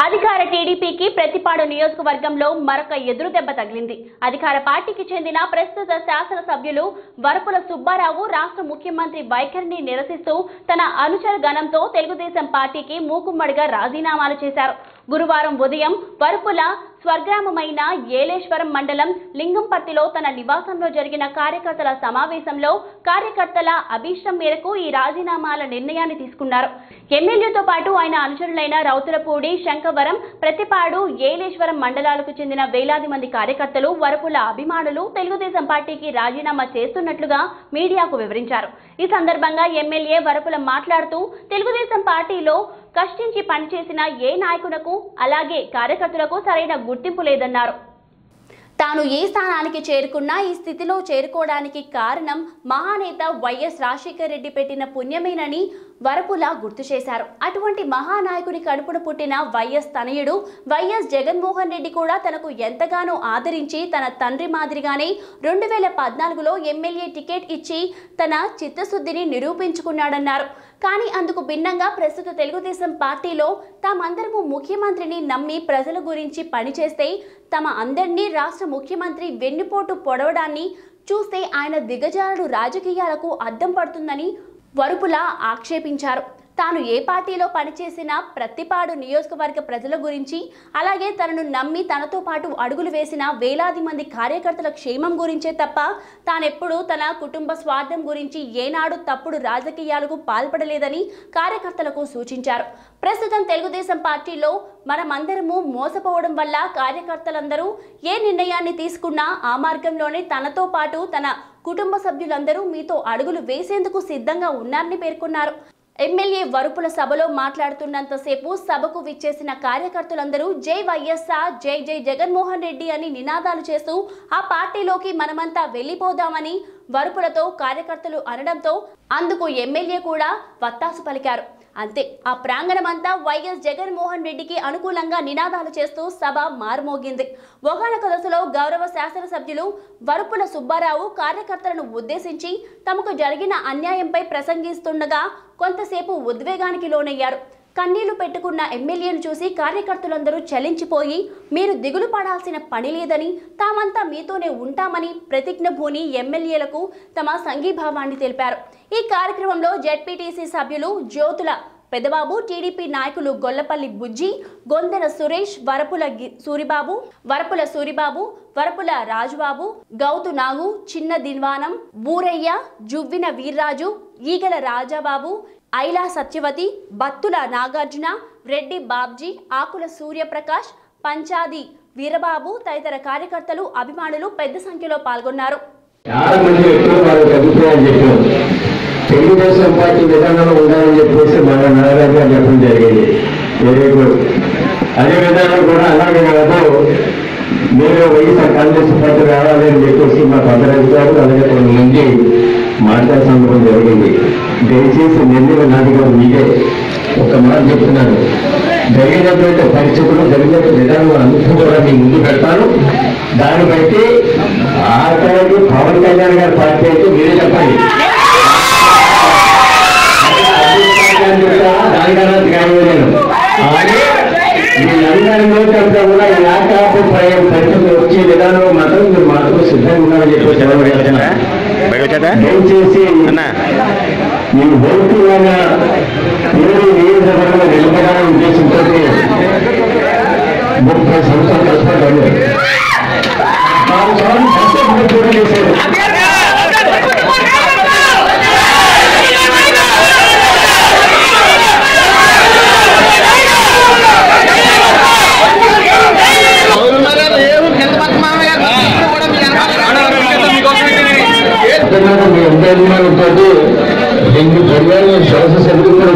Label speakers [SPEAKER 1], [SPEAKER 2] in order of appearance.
[SPEAKER 1] అధికార టీడీపీకి ప్రతిపాడు నియోజకవర్గంలో మరొక ఎదురు దెబ్బ తగిలింది. అధికార పార్టీకి చెందిన ప్రస్తుత శాసన సభ్యులు వరపుల సుబ్బారావు రాష్ట్ర ముఖ్యమంత్రి వైఖరిని నిరసిస్తూ తన అనుచర గణంతో తెలుగుదేశం పార్టీకి మూకుమ్మడిగా రాజీనామాలు చేశారు. గురువారం ఉదయం వరపుల స్వర్గ్రామమైన ఏలేశ్వరం మండలం లింగంపర్తిలో తన నివాసంలో జరిగిన కార్యకర్తల సమావేశంలో కార్యకర్తల అభీష్టం మేరకు ఈ రాజీనామాల నిర్ణయాన్ని తీసుకున్నారు. ఎమ్మెల్యేతో పాటు ఆయన అనుచరులైన రౌతులపూడి, శంకవరం, ప్రతిపాడు, ఏలేశ్వరం మండలాలకు చెందిన వేలాది మంది కార్యకర్తలు వరపుల అభిమానులు తెలుగుదేశం పార్టీకి రాజీనామా చేస్తున్నట్లుగా మీడియాకు వివరించారు. ఈ సందర్భంగా ఎమ్మెల్యే వరపుల మాట్లాడుతూ తెలుగుదేశం పార్టీలో కష్టించి పనిచేసిన ఏ నాయకులకు అలాగే కార్యకర్తలకు సరైన గుర్తింపు లేదన్నారు. తాను ఏ స్థానానికి చేరుకున్నా ఈ స్థితిలో చేరుకోవడానికి కారణం మహానేత వైఎస్ రాజశేఖర్ రెడ్డి పెట్టిన పుణ్యమేనని వరపుల గుర్తు చేశారు. అటువంటి మహానాయకుని కడుపున పుట్టిన వైఎస్ తనయుడు వైఎస్ జగన్మోహన్ రెడ్డి కూడా తనకు ఎంతగానో ఆదరించి తన తండ్రి మాదిరిగానే 2014లో ఎమ్మెల్యే టికెట్ ఇచ్చి తన చిత్తశుద్ధిని నిరూపించుకున్నాడన్నారు. కానీ అందుకు భిన్నంగా ప్రస్తుత తెలుగుదేశం పార్టీలో తామందరము ముఖ్యమంత్రిని నమ్మి ప్రజల గురించి పనిచేస్తే తమ అందరినీ రాష్ట్ర ముఖ్యమంత్రి వెన్నుపోటు పొడవడాన్ని చూస్తే ఆయన దిగజారుడు రాజకీయాలకు అద్దం పడుతుందని వరపుల ఆక్షేపించారు. తాను ఏ పార్టీలో పనిచేసినా ప్రతిపాడు నియోజకవర్గ ప్రజల గురించి అలాగే తనను నమ్మి తనతో పాటు అడుగులు వేసిన వేలాది మంది కార్యకర్తల క్షేమం గురించే తప్ప తానెప్పుడు తన కుటుంబ స్వార్థం గురించి ఏనాడు తప్పుడు రాజకీయాలకు పాల్పడలేదని కార్యకర్తలకు సూచించారు. ప్రస్తుతం తెలుగుదేశం పార్టీలో మనమందరము మోసపోవడం వల్ల కార్యకర్తలందరూ ఏ నిర్ణయాన్ని తీసుకున్నా ఆ మార్గంలోనే తనతో పాటు తన కుటుంబ సభ్యులందరూ మీతో అడుగులు వేసేందుకు సిద్ధంగా ఉన్నారని పేర్కొన్నారు. ఎమ్మెల్యే వరపుల సభలో మాట్లాడుతున్నంతసేపు సభకు విచ్చేసిన కార్యకర్తలందరూ జై వైఎస్ఆర్, జై జై జగన్మోహన్ రెడ్డి అని నినాదాలు చేస్తూ ఆ పార్టీలోకి మనమంతా వెళ్లిపోదామని వరపులతో కార్యకర్తలు అనడంతో అందుకు ఎమ్మెల్యే కూడా వత్తాసు పలికారు. అంతే, ఆ ప్రాంగణమంతా వైఎస్ జగన్మోహన్ రెడ్డికి అనుకూలంగా నినాదాలు చేస్తూ సభ మారుమోగింది. ఒకానొక దశలో గౌరవ శాసనసభ్యులు వరపుల సుబ్బారావు కార్యకర్తలను ఉద్దేశించి తమకు జరిగిన అన్యాయంపై ప్రసంగిస్తుండగా కొంతసేపు ఉద్వేగానికి లోనయ్యారు. కన్నీళ్లు పెట్టుకున్న ఎమ్మెల్యేను చూసి కార్యకర్తలందరూ చలించిపోయి మీరు దిగులు పడాల్సిన పని లేదని తామంతా మీతోనే ఉంటామని ప్రతిజ్ఞ భూని ఎమ్మెల్యేలకు తమ సంఘీభావాన్ని తెలిపారు. ఈ కార్యక్రమంలో జెడ్పీటీసీ సభ్యులు జ్యోతుల పెదబాబు, టీడీపీ నాయకులు గొల్లపల్లి బుజ్జి, గొందెన సురేష్, వరపుల సూరిబాబు, వరపుల రాజుబాబు, గౌతు నాగు, చిన్న దిన్వానం, బూరయ్య, జువ్విన వీర్రాజు, ఈగల రాజాబాబు, ఐలా సత్యవతి, బత్తుల నాగార్జున, రెడ్డి బాబ్జీ, ఆకుల సూర్యప్రకాష్, పంచాది వీరబాబు తదితర కార్యకర్తలు, అభిమానులు పెద్ద సంఖ్యలో పాల్గొన్నారు.
[SPEAKER 2] తెలుగుదేశం పార్టీ విధానంలో ఉండాలని చెప్పేసి మన నారాయణ గారు చెప్పడం జరిగింది. అదే విధానం కూడా అలాగే కాదు, మీరు వైఎస్ఆర్ కాంగ్రెస్ పార్టీ రావాలని చెప్పేసి మా భద్రాధికారు అలాగే కొంతమంది మాట్లాడుకోవడం జరిగింది. దయచేసి నిర్ణయం నాది గారు మీదే ఒక మాట చెప్తున్నాను. జరిగినటువంటి పరిస్థితులు, జరిగిన విధానం అంతా కూడా మీ ముందు పెడతాను. దాన్ని బట్టి ఆఖరికి పవన్ కళ్యాణ్ గారి పార్టీ అయితే మీరే చెప్పండి. దానికన్నా కాయలేను. వీళ్ళందరిలో కంటే కూడా ఈ ఆకాపు పరిస్థితులు వచ్చే విధానం మాత్రం మీరు మాత్రం సిద్ధంగా ఉన్నారని చెప్పి సెలవుడుతున్నా. దయచేసి ఈ ఓటులాగా నియోజకవర్గంలో నిలబడాలని ఉద్దేశంతో 30 సంవత్సరాలు కష్టపడ్డాను. 4 సంవత్సరాలు కూడా చేశారు. మీ 2 శాసనసభ్యులు కూడా